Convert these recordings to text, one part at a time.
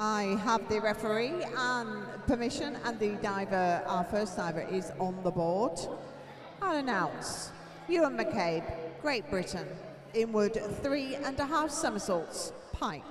I have the referee and permission, and the diver, our first diver, is on the board. I'll announce Ewan McCabe, Great Britain, inward 3.5 somersaults, pike.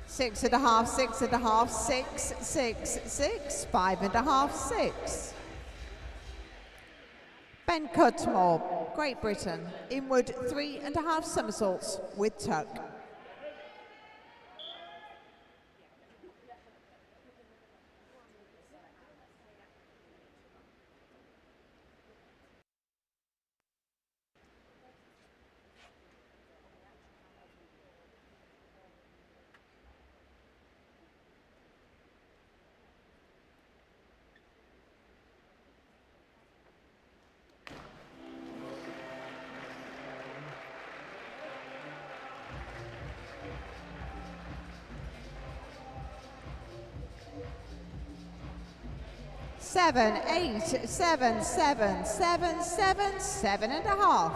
Six and a half, 6.5, 6, 6, 6, 5.5, 6. Ben Cudmore, Great Britain, inward 3.5 somersaults with tuck. Seven, 8, 7, 7, 7, 7, 7.5.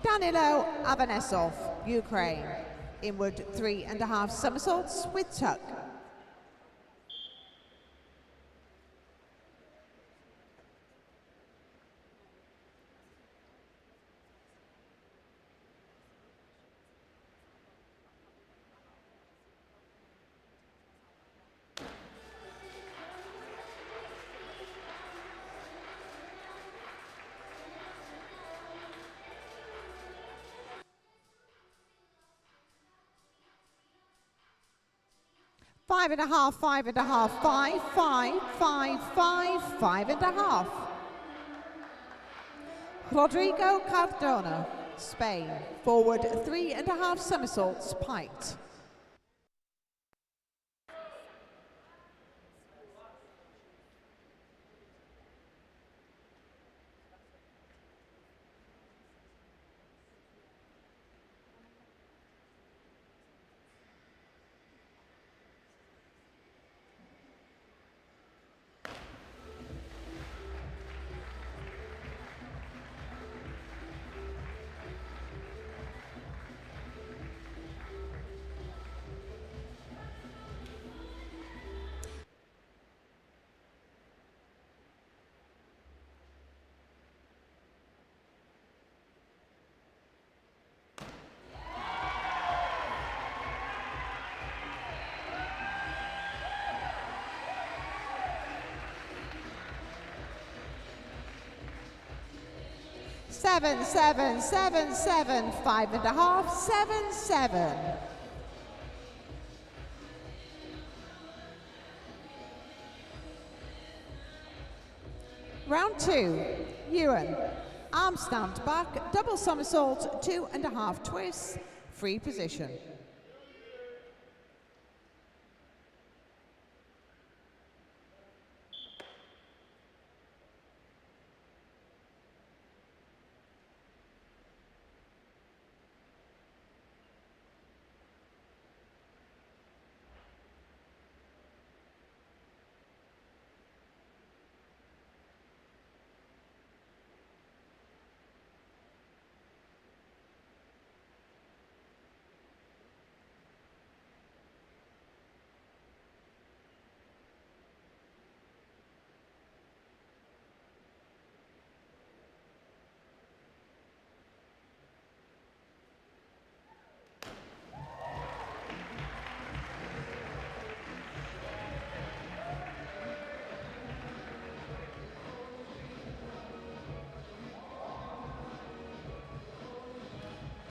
Danilo Avanesov, Ukraine, inward 3.5 somersaults with tuck. Five and a half, 5.5, 5, 5, 5, 5, 5.5. Rodrigo Cardona, Spain, forward 3.5 somersaults, piked. Seven, 7, 7, 7, 5.5, 7, 7. Round 2, Ewan. Arm stand back, double somersault, 2.5 twists, free position.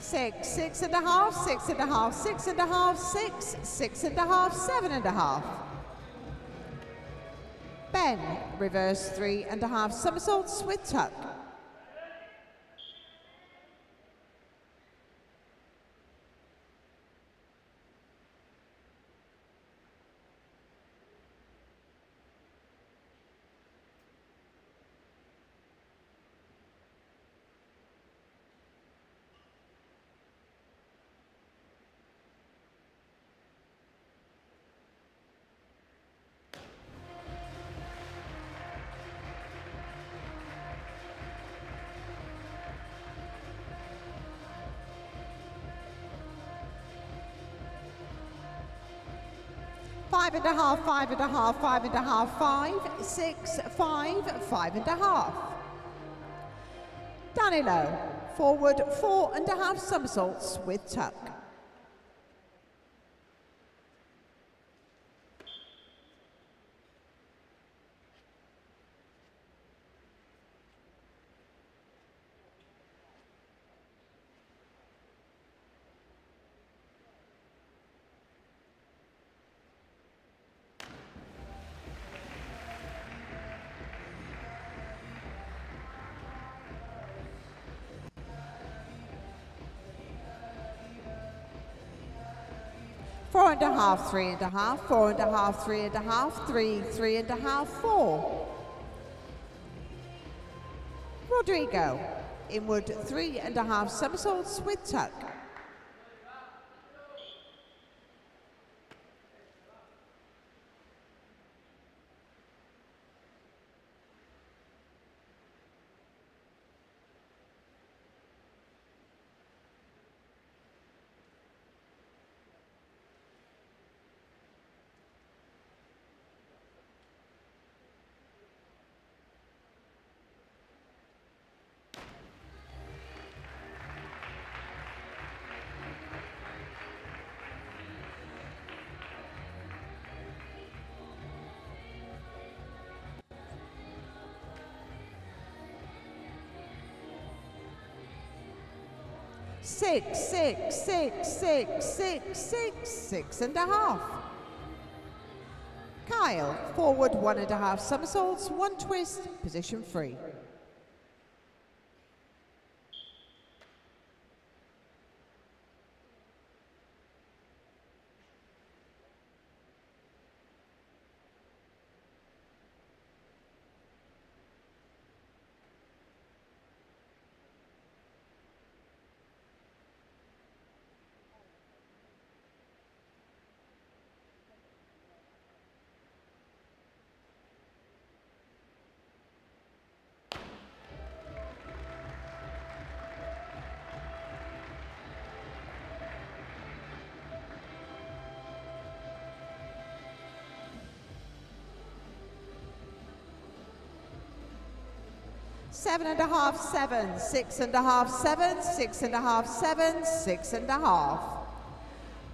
6, 6.5, 6.5, 6.5, 6, 6.5, 7.5. Ben, reverse 3.5 somersaults with tuck. Five and a half, 5.5, 5.5, 5, 6, 5, 5.5. Danilo, forward 4.5 somersaults with tuck. Four and a half, 3.5, 4.5, 3.5, 3, 3.5, 4. Rodrigo, inward 3.5 somersaults with tuck. Six, 6, 6, 6, 6, 6, 6.5. Kyle, forward 1.5 somersaults, 1 twist, position free. Seven and a half, 7, 6.5, 7, 6.5, 7, 6.5.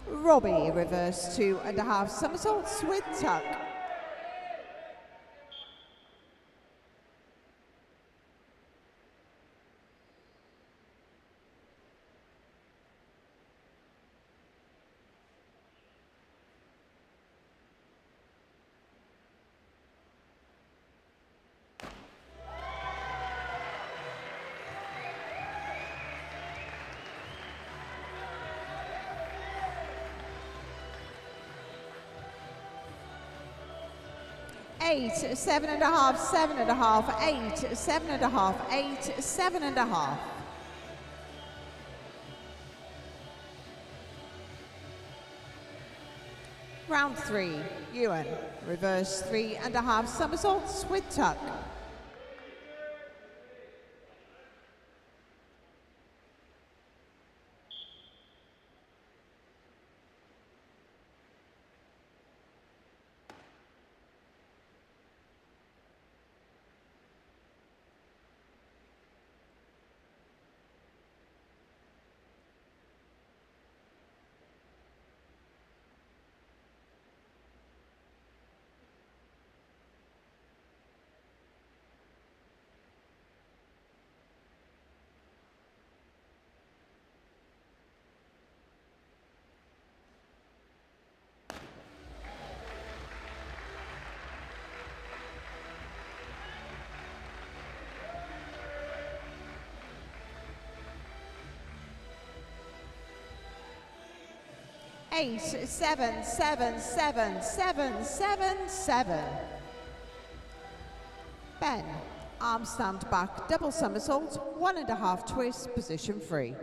Robbie, reverse 2.5 somersaults with tuck. Eight, 7.5, 7.5, 8, 7.5, 8, 7.5. Round 3, Ewan, reverse 3.5 somersaults with tuck. 8, 7, 7, 7, 7, 7, 7. Ben, arm stand back, double somersault, 1.5 twist, position free.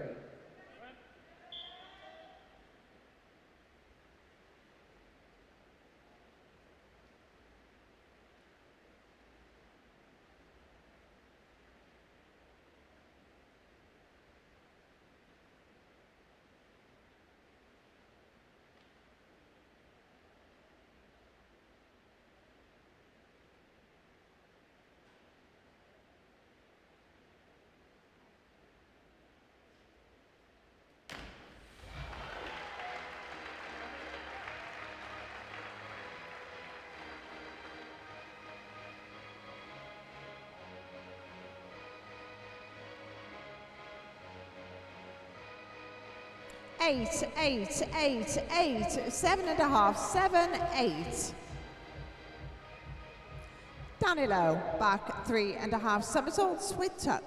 Eight, 8, 8, 8, 7.5, 7, 8. Danilo, back 3.5 somersaults with tuck.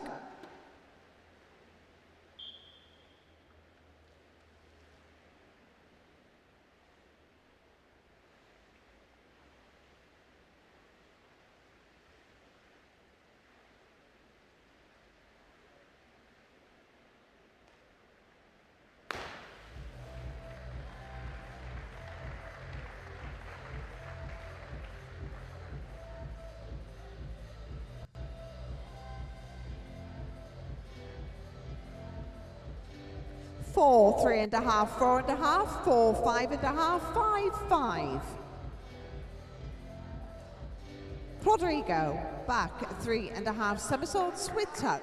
Four, 3.5, 4.5, 4, 5.5, 5, 5. Rodrigo, back 3.5 somersaults with tuck.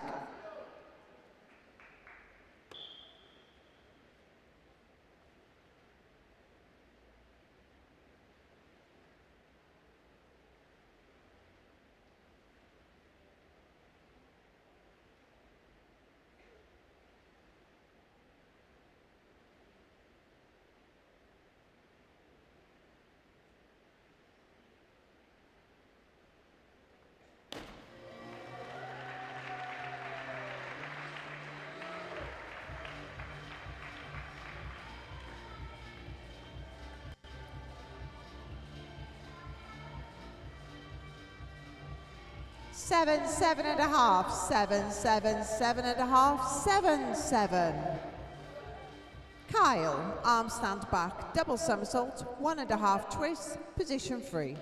Seven, 7.5, 7, 7, 7.5, 7, 7. Kyle, arm stand back, double somersault, 1.5 twist, position free.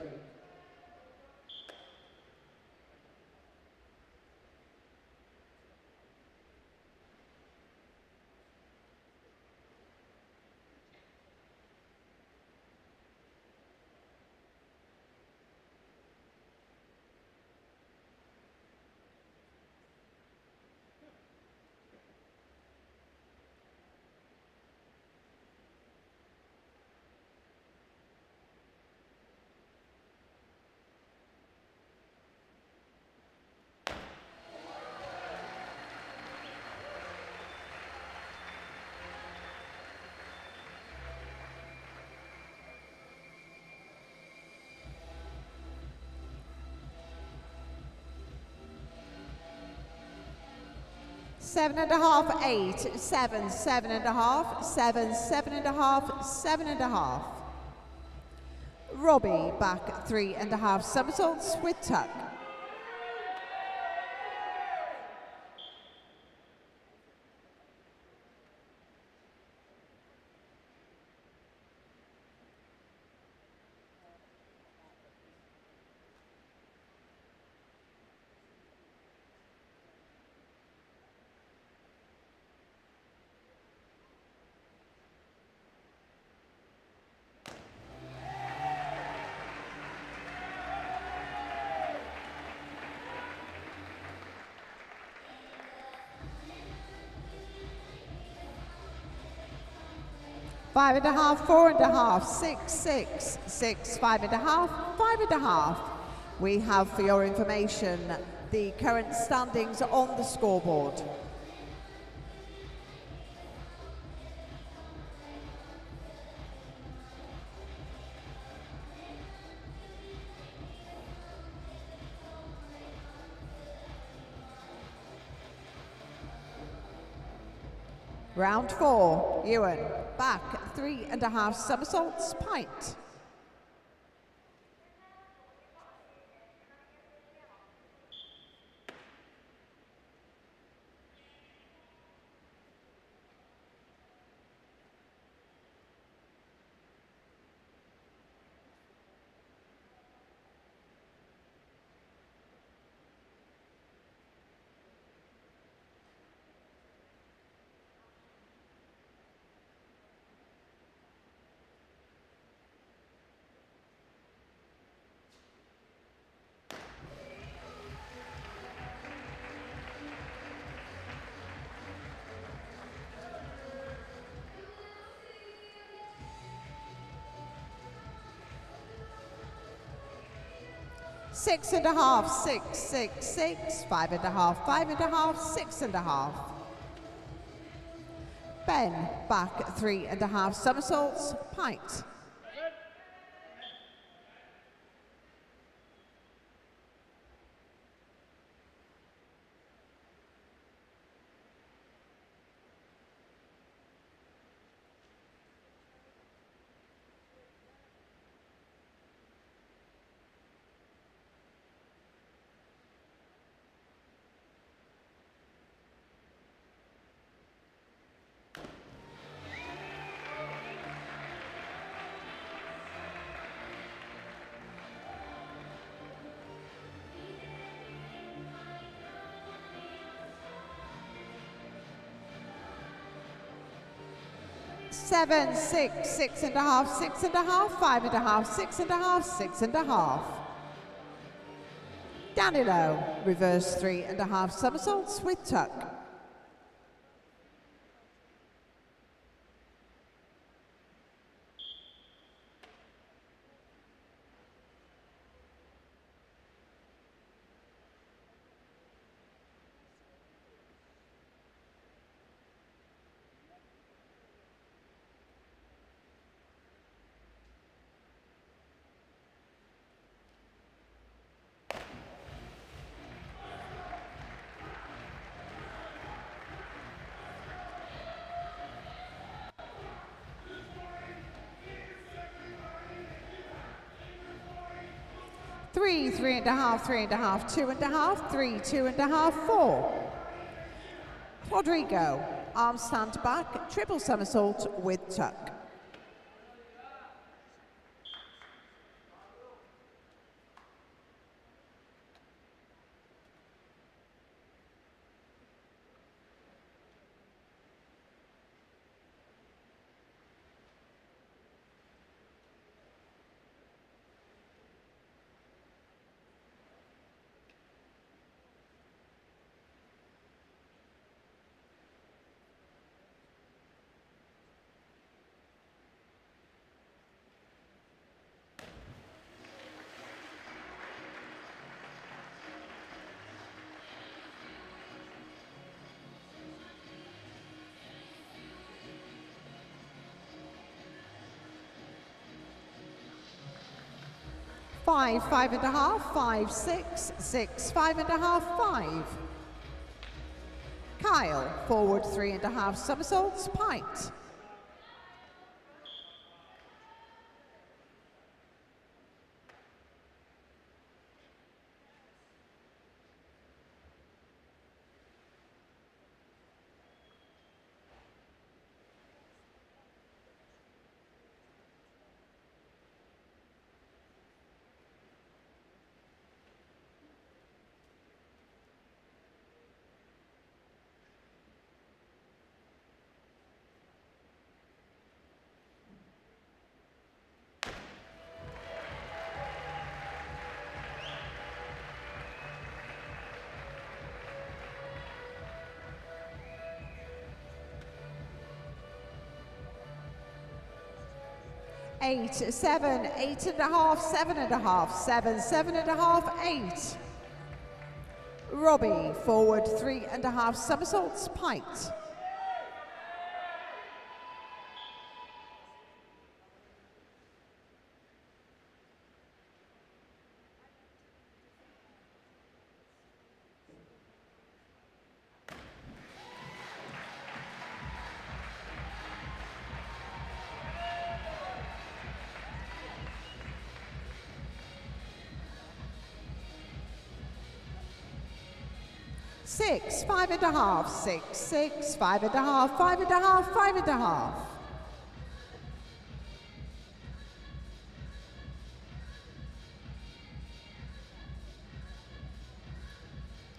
Seven and a half, 8, 7, 7.5, 7, 7.5, 7.5. Robbie, back 3.5 somersaults with tuck. Five and a half, 4.5, 6, 6, 6, 5.5, 5.5. We have, for your information, the current standings on the scoreboard. Round 4, Ewan, back 3.5 somersaults, pint. Six and a half, 6, 6, 6, 5.5, 5.5, 6.5. Ben, back 3.5 somersaults, pint. Seven, 6, 6.5, 6.5, 5.5, 6.5, 6.5. Down low, reverse 3.5 somersaults with tuck. Three, 3.5, 3.5, 2.5, 3, 2.5, 4. Rodrigo, arm stand back, triple somersault with tuck. Five, 5.5, 5, 6, 6, 5.5, 5. Kyle, forward 3.5 somersaults, pint. Eight, 7, 8.5, 7.5, 7, 7.5, 8. Robbie, forward 3.5 somersaults, pint. 6, 5.5, 6, 6, 5.5, 5.5, 5.5.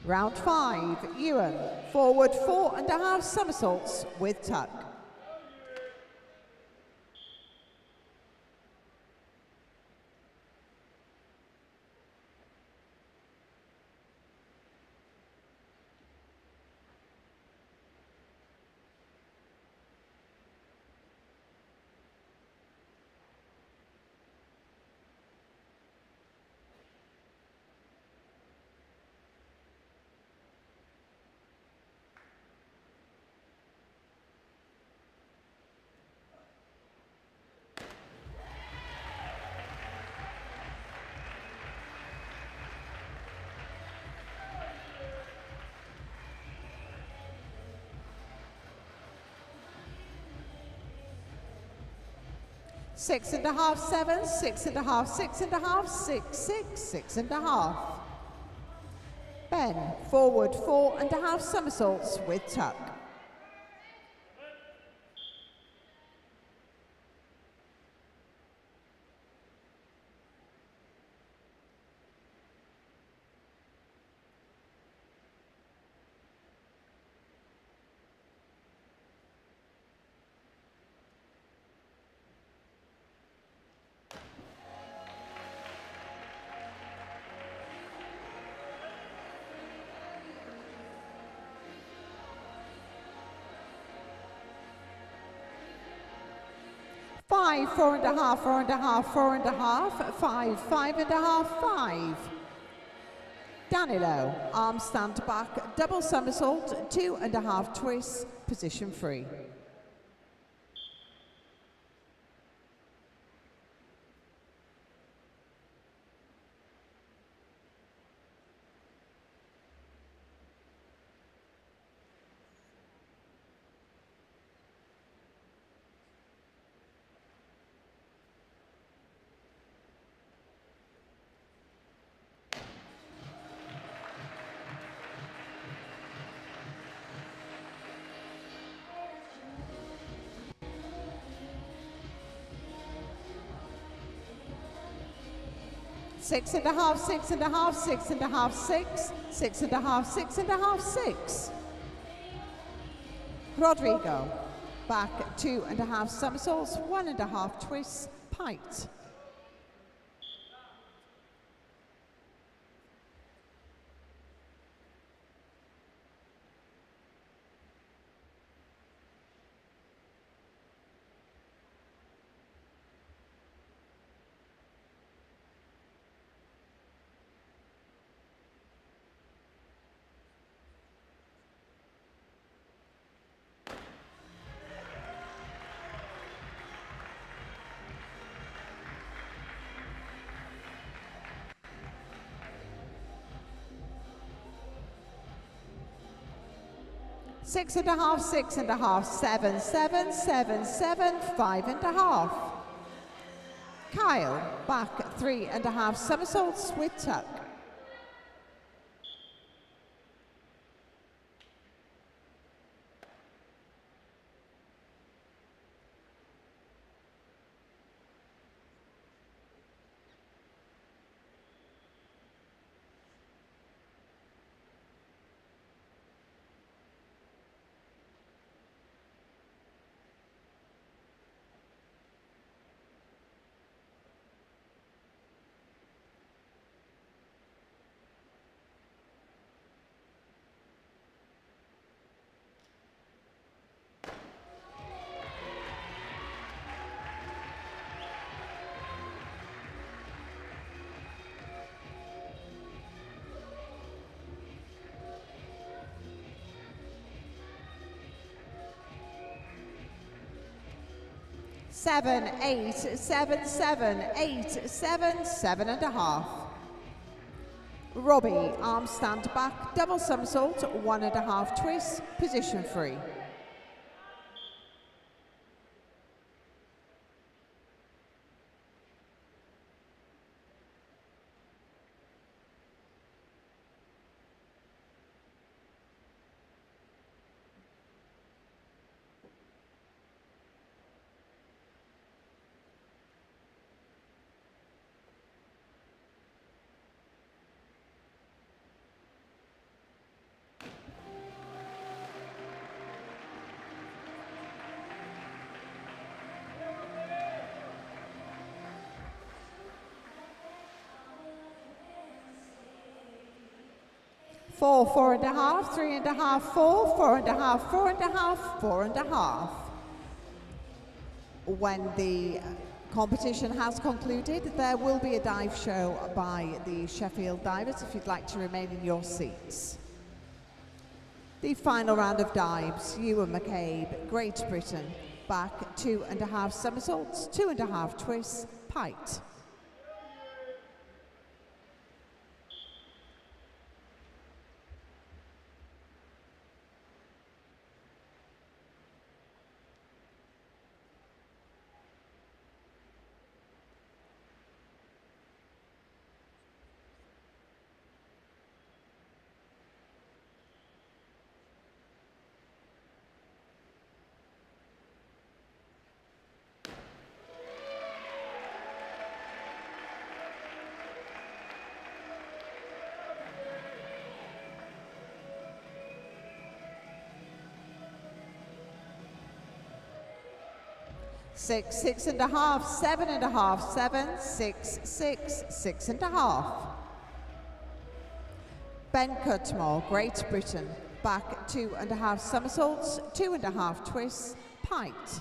Round 5, Ewan, forward 4.5 somersaults with tuck. Six and a half, 7, 6.5, 6.5, 6, 6, 6.5. Ben, forward 4.5 somersaults with tuck. Five, 4.5, 4.5, 4.5, 5, 5.5, 5. Danilo, arm stand back, double somersault, 2.5 twists, position free. Six and a half, 6.5, 6.5, 6, 6.5, 6.5, 6. Rodrigo, back 2.5 somersaults, 1.5 twists, pite. Six and a half, 6.5, 7, 7, 7, 7, 5.5. Kyle, back 3.5 somersaults with tuck. Seven, 8, 7, 7, 8, 7, 7.5. Robbie, arm stand back, double somersault, 1.5 twists, position free. 4, 4.5, 3.5, 4, 4.5, 4.5, 4.5. When the competition has concluded, there will be a dive show by the Sheffield divers if you'd like to remain in your seats. The final round of dives, Ewan McCabe, Great Britain, back 2.5 somersaults, 2.5 twists, pite. Six, 6.5, 7.5, 7, 6, 6, 6.5. Ben Cutmore, Great Britain, back 2.5 somersaults, 2.5 twists, pite.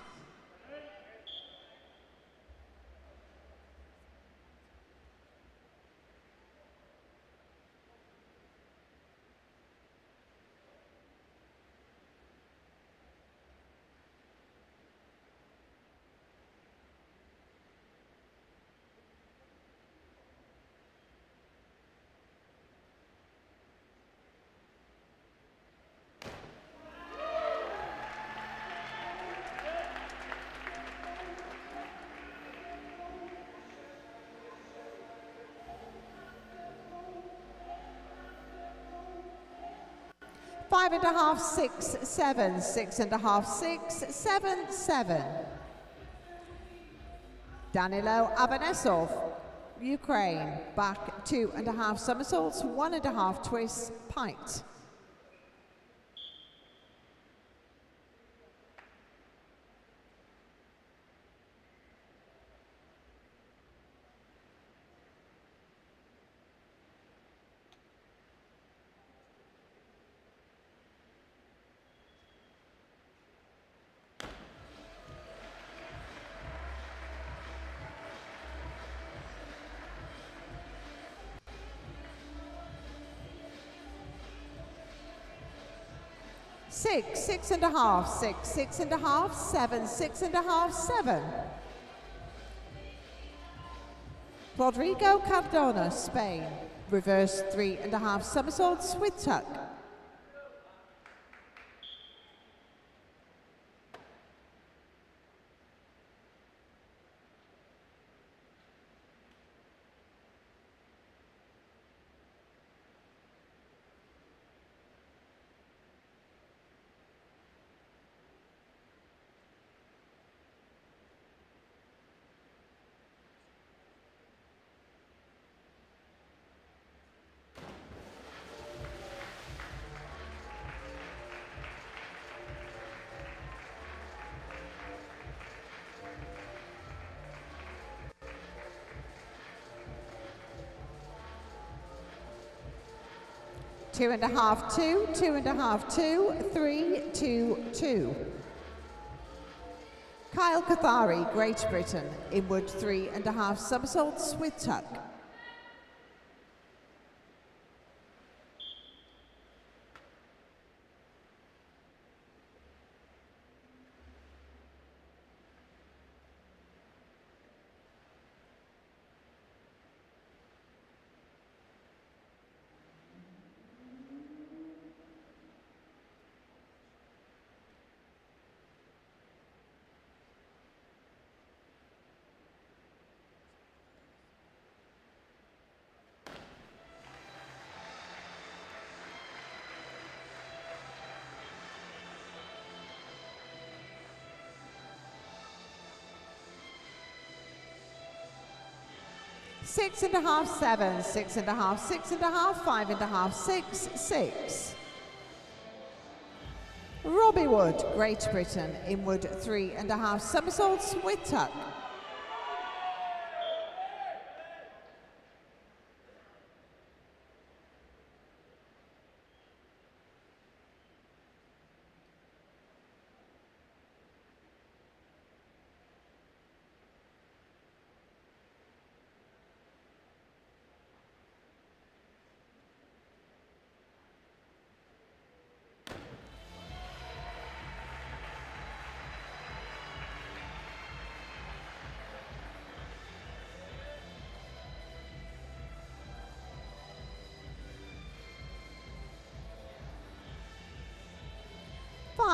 Five and a half, 6, 7, 6.5, 6, 7, 7. Danilo Avanesov, Ukraine, back 2.5 somersaults, 1.5 twists, pite. Six, 6.5, 6, 6.5, 7, 6.5, 7. Rodrigo Cardona, Spain, reverse 3.5 somersaults with tuck. Two and a half, 2, 2.5, 2, 3, 2, 2. Kyle Cathari, Great Britain, inward 3.5 somersaults with tuck. Six and a half, 7, 6.5, 6.5, 5.5, 6, 6. Robbie Wood, Great Britain, inward 3.5 somersaults with tuck.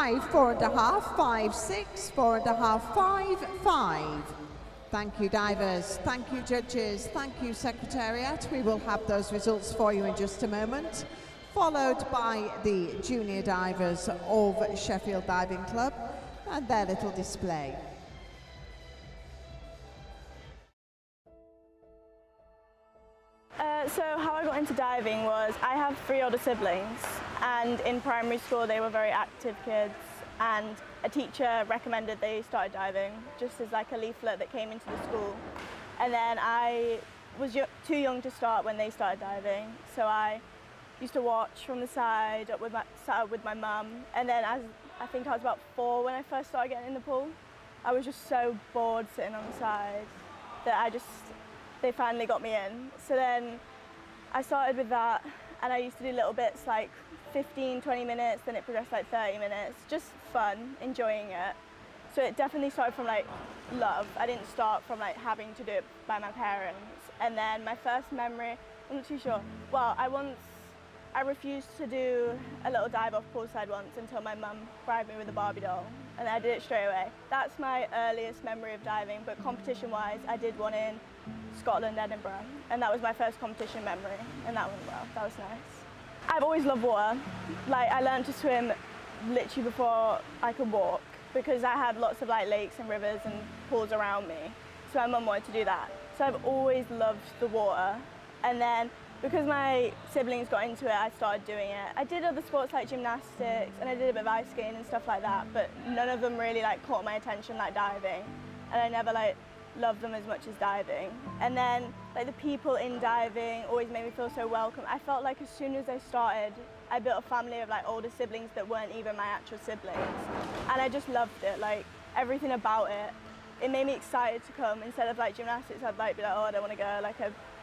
5, 4.5, 5, 6, 4.5, 5, 5. Thank you, divers. Thank you, judges. Thank you, Secretariat. We will have those results for you in just a moment, followed by the junior divers of Sheffield Diving Club and their little display. So how I got into diving was I have 3 older siblings, and in primary school they were very active kids, and a teacher recommended they started diving just as like a leaflet that came into the school. And then I was too young to start when they started diving, so I used to watch from the side sat up with my mum, and then as I think I was about 4 when I first started getting in the pool. I was just so bored sitting on the side that they finally got me in. So then I started with that, and I used to do little bits like 15, 20 minutes, then it progressed like 30 minutes, just fun, enjoying it. So it definitely started from like love. I didn't start from like having to do it by my parents. And then my first memory, I'm not too sure. Well, I refused to do a little dive off poolside once until my mum bribed me with a Barbie doll, and I did it straight away. That's my earliest memory of diving, but competition-wise, I did one in Scotland, Edinburgh, and that was my first competition memory, and that went well. That was nice. I've always loved water. Like, I learned to swim literally before I could walk, because I had lots of like lakes and rivers and pools around me, so my mum wanted to do that. So I've always loved the water, and then because my siblings got into it, I started doing it. I did other sports like gymnastics, and I did a bit of ice skating and stuff like that, but none of them really like caught my attention like diving, and I never like loved them as much as diving. And then like the people in diving always made me feel so welcome. I felt like as soon as I started, I built a family of like older siblings that weren't even my actual siblings, and I just loved it. Like everything about it, it made me excited to come. Instead of like gymnastics, I'd like be like, oh, I don't want to go. Like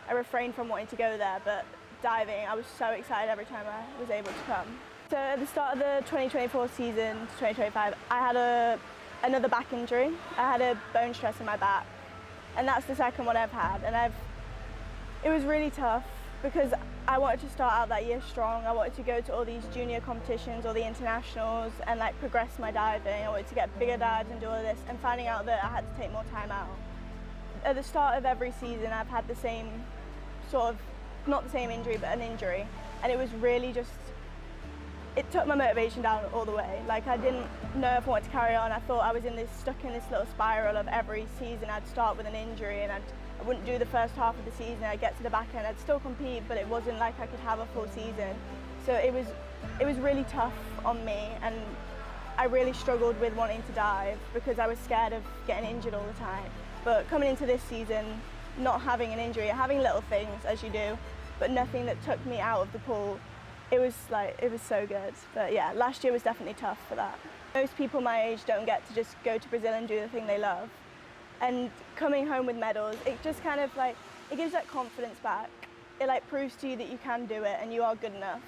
I refrained from wanting to go there, but diving, I was so excited every time I was able to come. So at the start of the 2024 season to 2025, I had another back injury. I had a bone stress in my back, and that's the second one I've had. And it was really tough because I wanted to start out that year strong. I wanted to go to all these junior competitions, all the internationals, and like progress my diving. I wanted to get bigger dives and do all this, and finding out that I had to take more time out. At the start of every season, I've had the same sort of, not the same injury, but an injury. And it was really just, it took my motivation down all the way. Like I didn't know if I wanted to carry on. I thought I was stuck in this little spiral of every season I'd start with an injury, and I wouldn't do the first half of the season. I'd get to the back end, I'd still compete, but it wasn't like I could have a full season. So it was really tough on me, and I really struggled with wanting to dive because I was scared of getting injured all the time. But coming into this season, not having an injury, having little things as you do, but nothing that took me out of the pool, it was so good. But yeah, last year was definitely tough for that. Most people my age don't get to just go to Brazil and do the thing they love. And coming home with medals, it just kind of like, it gives that confidence back. It like proves to you that you can do it and you are good enough.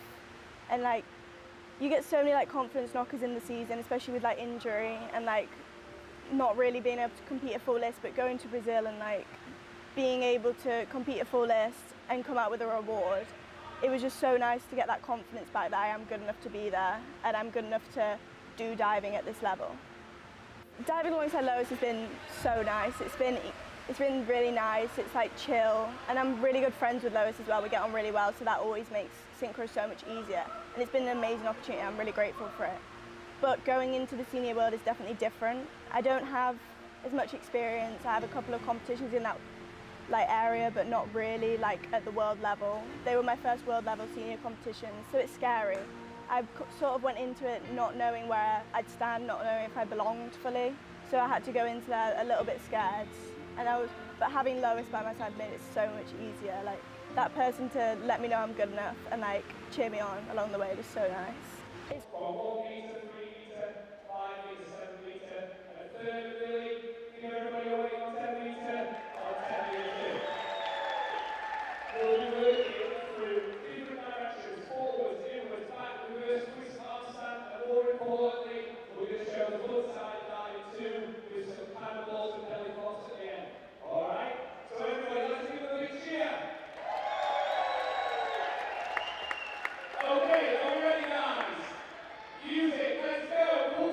And like, you get so many like confidence knockers in the season, especially with like injury and like not really being able to compete a full list, but going to Brazil and like being able to compete a full list and come out with a reward. It was just so nice to get that confidence back that I am good enough to be there and I'm good enough to do diving at this level. Diving alongside Lois has been so nice. It's been really nice. It's like chill, and I'm really good friends with Lois as well. We get on really well, so that always makes synchro so much easier. And it's been an amazing opportunity. I'm really grateful for it. But going into the senior world is definitely different. I don't have as much experience. I have a couple of competitions in that like area, but not really like at the world level. They were my first world level senior competitions, so it's scary. I sort of went into it not knowing where I'd stand, not knowing if I belonged fully. So I had to go into there a little bit scared. But having Lois by my side made it so much easier. Like that person to let me know I'm good enough and like cheer me on along the way was so nice. It's from 1 metre, 3 metre, 5 metre, 7 metre, and a third of the league. Give everybody a wait on 10 metre, on 10 metre. We'll be working through different directions, forwards, inwards, back, reverse, twist, handstand, and more importantly, we're going to show the foot side dive too, with some cannonballs and belly flops at the end. Alright? So everybody, let's give them a big cheer. Okay, are we ready, guys? Music, let's go.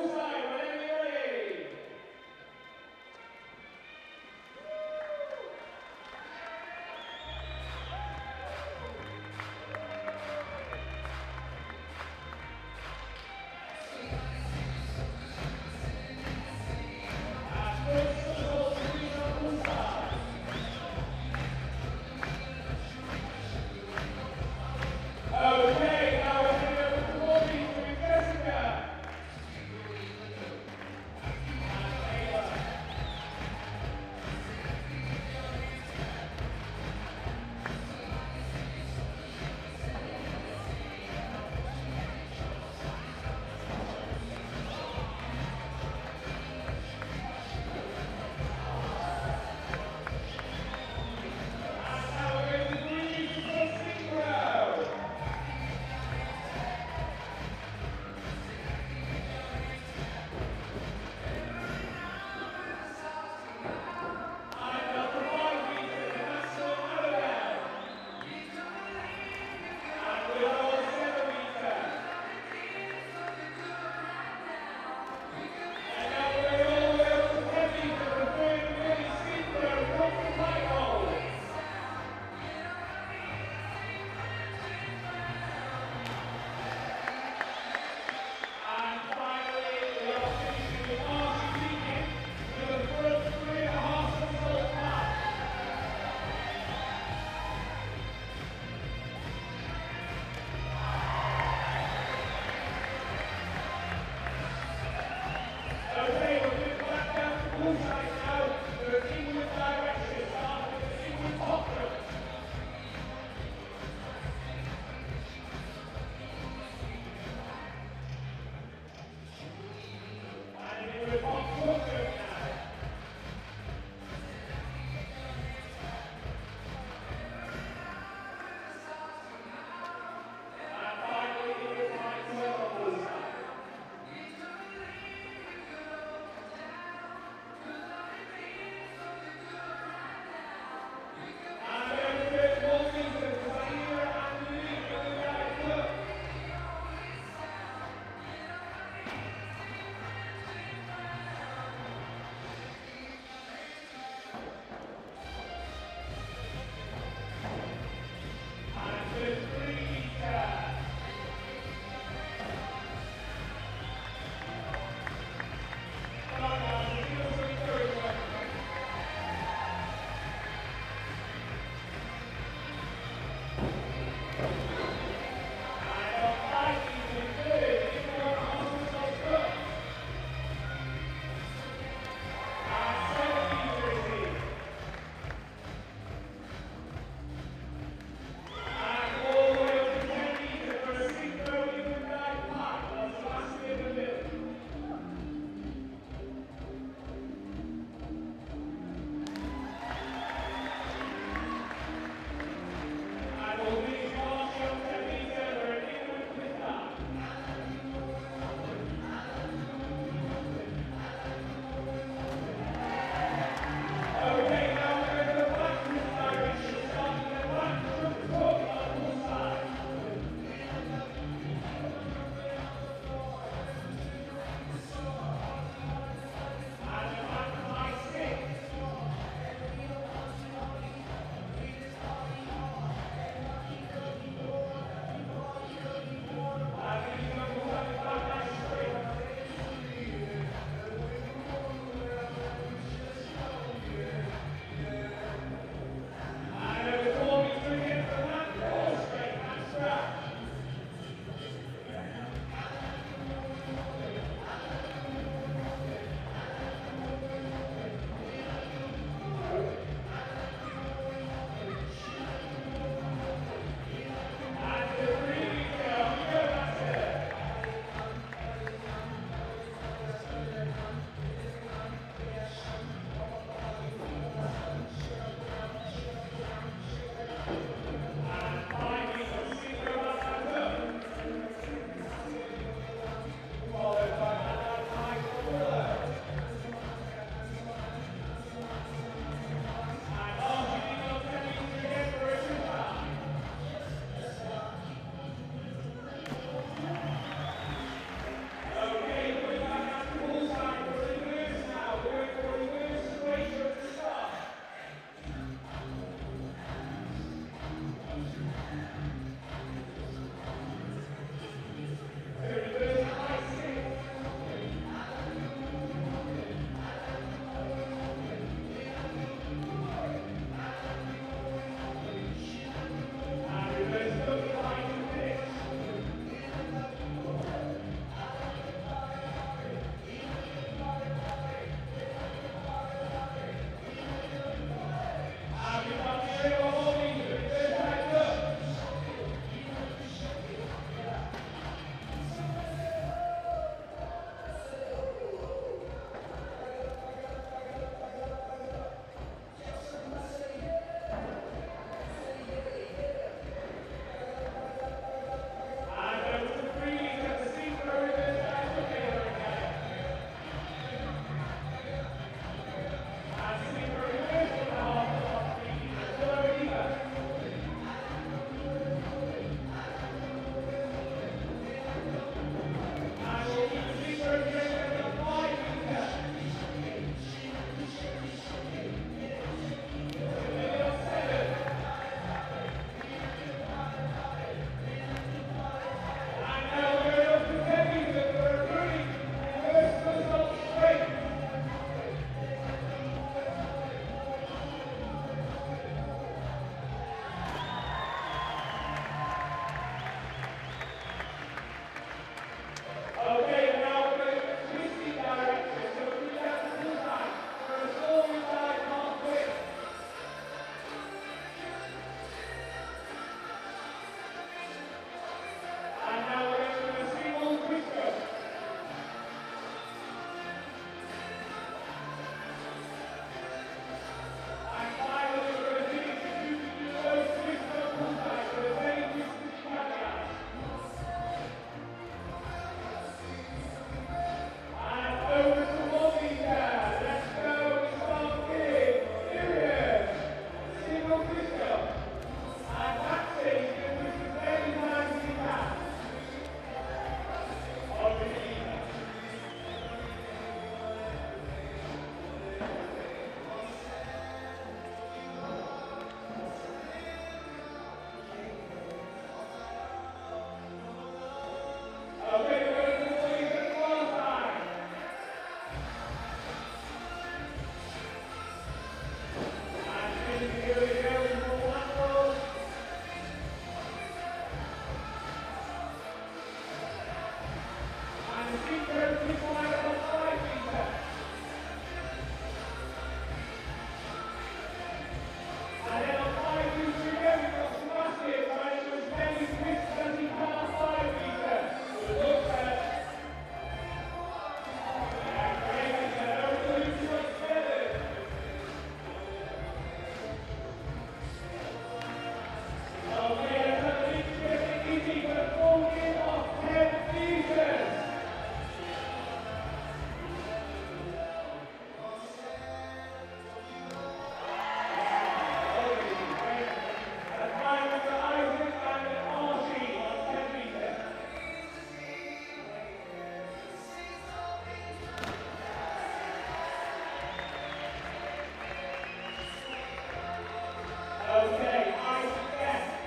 Okay, I suggest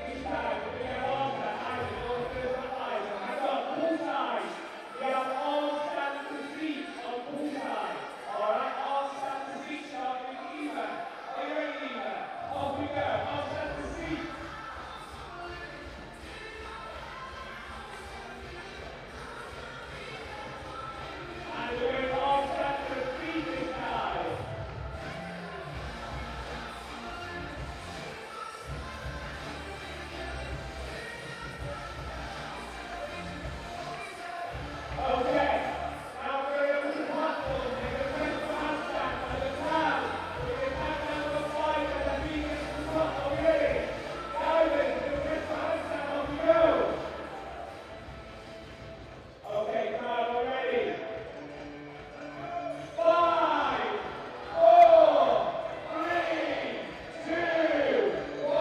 this time we're going to have arms at eyes and all the first eyes. Hang on, poolside. We have arms stand to feet on poolside. Alright, arms stand to feet starting with Eva. Are you ready, Eva? Off we go. Arms stand to feet. And we're going to arms stand to feet this time. Okay, now we're going to the platform. We're going to press the handstand and the ground. We're going to tap down the five and the feet into the front. Are we ready? Diving, we're going to press the handstand. Off we go. Okay, crowd, are we ready? 5, 4, 3, 2, 1.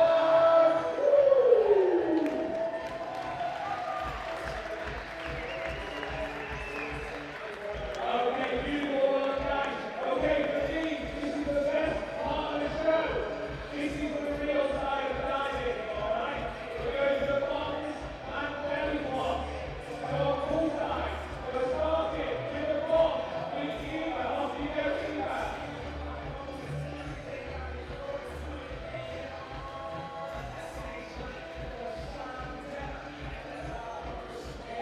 Okay, beautiful, well done. Okay, for these, this is the best part of the show. This is the real side of diving, alright? We're going to the bottoms and belly flops. So on poolside, we're starting with the bottom with Eva. Off you go, Eva.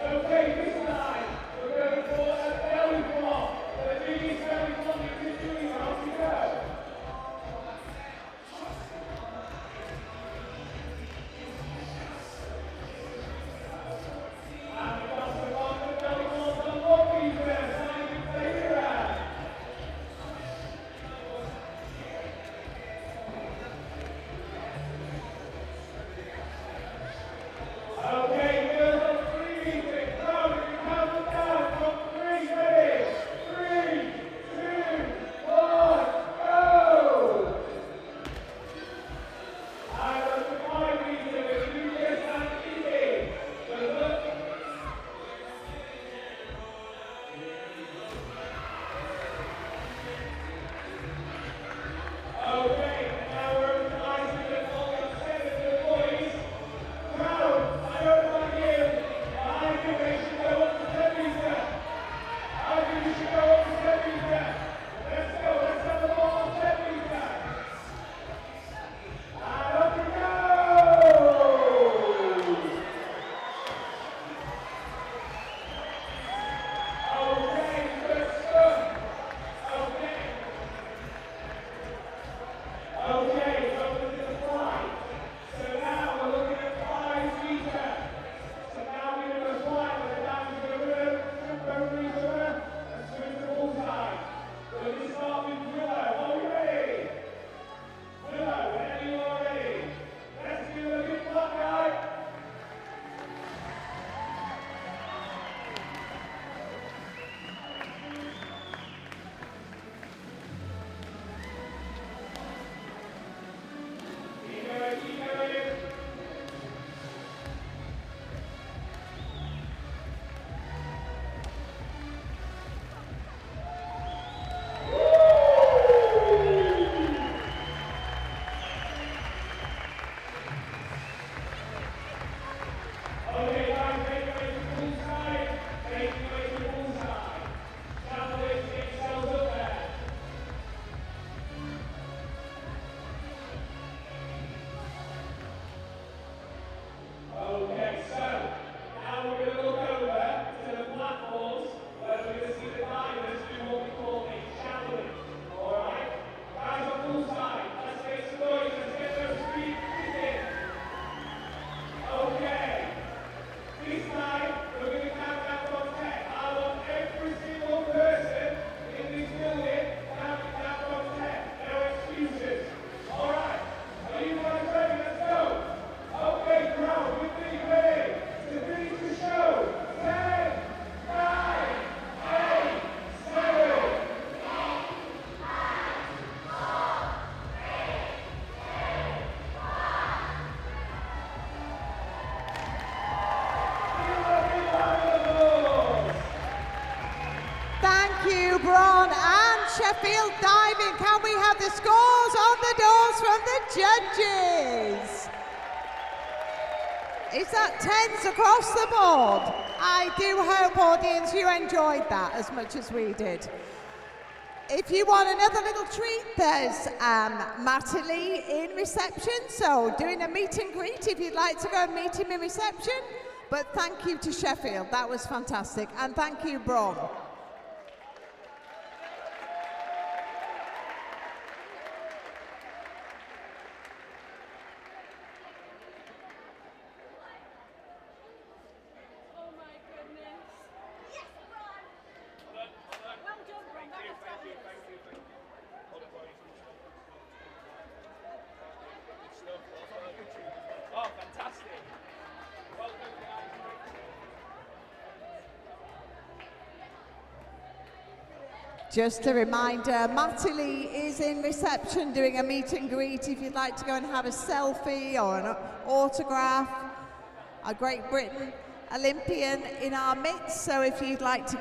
Okay, this time, we're going for a belly flop. The biggest belly flop you can do, Eva. Off you go. And we've got some longer belly flops on both Eva. Starting with Tahira. Okay, wheels on 3 music. Crowd, if you count them down from 3, ready? 3, 2, 1, go! And on the 5 music, it's Lucas and Izzy. So look. Okay, now we're over to Isaac and Ollie. 7 to the boys. Crowd, I don't want you. I think they should go up to 10 meter. I think you should go up to 10 meter. Let's go, let's have the ball on 10 meter. And up we go! Okay, good stuff. Okay. Okay, over to the fly. So now we're looking at 5 meter. So now we're going to fly with the dive to the river, jump over each other, and swim to bullseye. We're going to start with Willow. Are we ready? Willow, whenever you are ready. Let's give it a good clap, guys. Keep going, keep going. Okay, guys, make your way to bullseye. Make your way to bullseye. Cowboys, get yourselves up there. Okay, so now we're going to look over to the platforms where we're going to see the divers do what we call a challenge. Alright? Guys on bullseye, let's make some noise, let's get those feet in. Okay. This time, we're going to count down from 10. I want every single person in this building counting down from 10. No excuses. Alright. Are you guys ready? Let's go. Okay, crowd, with me, ready to finish the show. 10, 9, 8, 7. Thank you, Bron and Sheffield Diving. Can we have the scores on the doors from the judges. Is that 10s across the board? I do hope, audience, you enjoyed that as much as we did. If you want another little treat, there's Matterly in reception, so doing a meet and greet if you'd like to go and meet him in reception. But thank you to Sheffield, that was fantastic, and thank you, Bron. Oh, fantastic. Well done, guys. Just a reminder, Matterly is in reception doing a meet and greet if you'd like to go and have a selfie or an autograph. A Great Britain Olympian in our midst, so if you'd like to